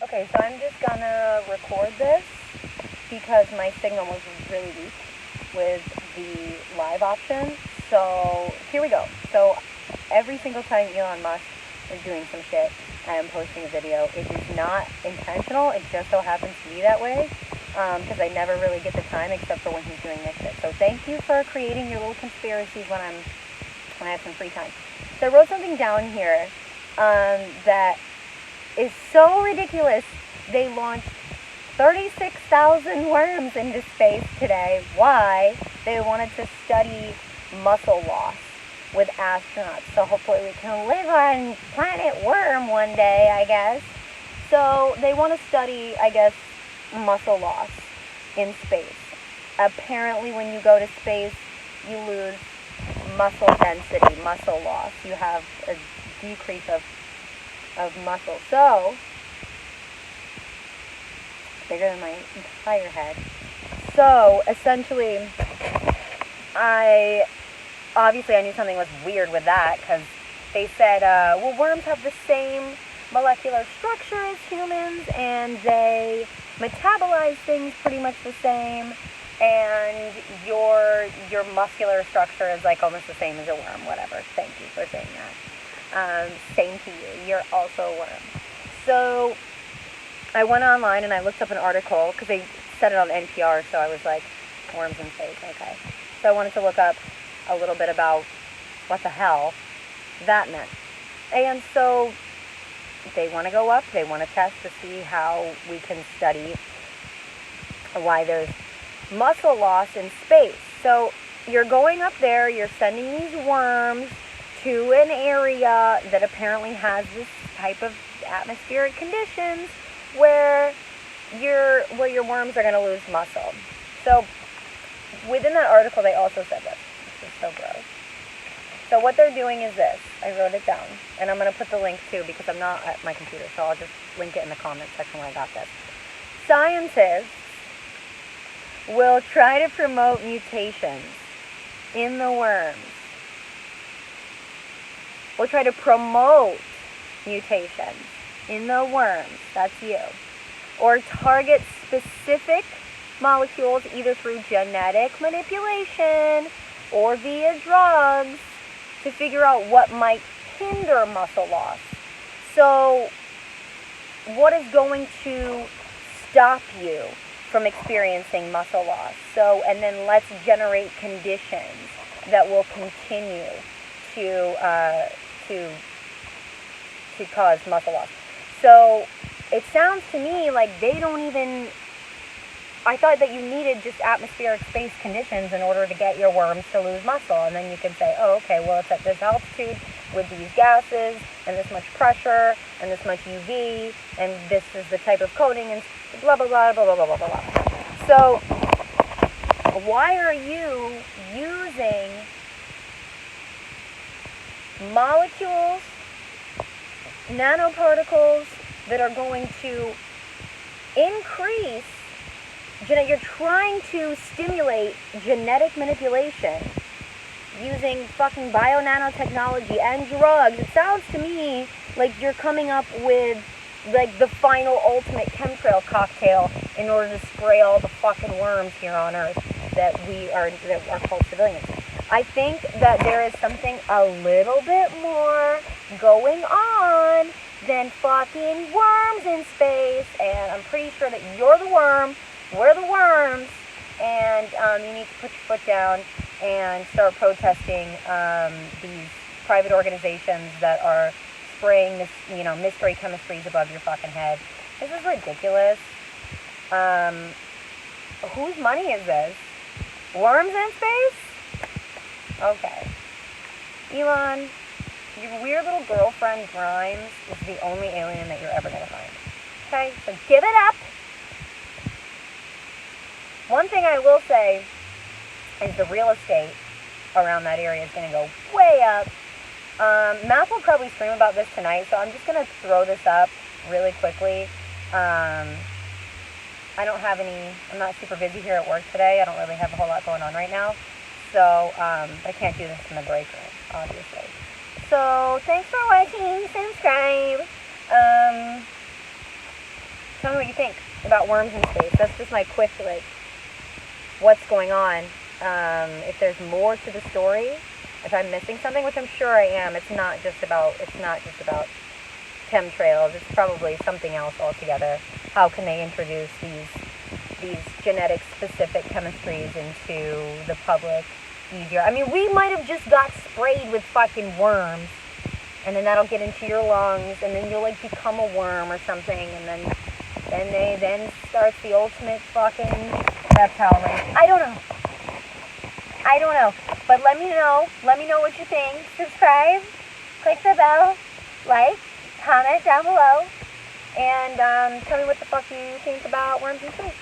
Okay, so I'm just gonna record this because my signal was really weak with the live option. So here we go. So every single time Elon Musk is doing some shit, I am posting a video. It is not intentional. It just so happens to be that way because I never really get the time except for when he's doing this shit. So thank you for creating your little conspiracies when I have some free time. So I wrote something down here that is so ridiculous. They launched 36,000 worms into space today. Why? They wanted to study muscle loss with astronauts. So hopefully we can live on planet Worm one day, I guess. So they want to study, I guess, muscle loss in space. Apparently when you go to space, you lose muscle density, muscle loss. You have a decrease of muscle. So, bigger than my entire head. So, essentially, I knew something was weird with that because they said, well, worms have the same molecular structure as humans and they metabolize things pretty much the same, and your muscular structure is like almost the same as a worm. Whatever. Thank you for saying that. Same to you. You're also a worm. So I went online and I looked up an article because they said it on NPR, so I was like, worms in space, okay. So I wanted to look up a little bit about what the hell that meant. And so they want to go up, they want to test to see how we can study why there's muscle loss in space. So you're going up there, you're sending these worms to an area that apparently has this type of atmospheric conditions where your worms are going to lose muscle. So within that article, they also said this. This is so gross. So what they're doing is this. I wrote it down, and I'm going to put the link too because I'm not at my computer, so I'll just link it in the comments section where I got this. Scientists will try to promote mutations in the worms. We'll try to promote mutations in the worms, that's you, or target specific molecules either through genetic manipulation or via drugs to figure out what might hinder muscle loss. So what is going to stop you from experiencing muscle loss? So, and then let's generate conditions that will continue to cause muscle loss. So it sounds to me like they don't even, I thought that you needed just atmospheric space conditions in order to get your worms to lose muscle. And then you can say, oh, okay, well, it's at this altitude with these gases and this much pressure and this much UV and this is the type of coating and blah, blah, blah, blah, blah, blah, blah, blah. So why are you using molecules, nanoparticles that are going to increase, you're trying to stimulate genetic manipulation using fucking bio-nanotechnology and drugs. It sounds to me like you're coming up with like the final ultimate chemtrail cocktail in order to spray all the fucking worms here on Earth that are called civilians. I think that there is something a little bit more going on than fucking worms in space, and I'm pretty sure that you're the worm, we're the worms, and you need to put your foot down and start protesting these private organizations that are spraying this, mystery chemistries above your fucking head. This is ridiculous. Whose money is this? Worms in space? Okay. Elon, your weird little girlfriend Grimes is the only alien that you're ever going to find. Okay? So give it up. One thing I will say is the real estate around that area is going to go way up. Matt will probably stream about this tonight, so I'm just going to throw this up really quickly. I'm not super busy here at work today. I don't really have a whole lot going on right now. So, I can't do this in the break room, obviously. So, thanks for watching. Subscribe. tell me what you think about worms in space. That's just my quick, like, what's going on. If there's more to the story, if I'm missing something, which I'm sure I am, it's not just about chemtrails. It's probably something else altogether. How can they introduce these genetic specific chemistries into the public easier? I mean, we might have just got sprayed with fucking worms, and then that'll get into your lungs, and then you'll like become a worm or something, and then starts the ultimate fucking reptile race. I don't know. But let me know what you think. Subscribe, click the bell, like, comment down below, and tell me what the fuck you think about worms in space.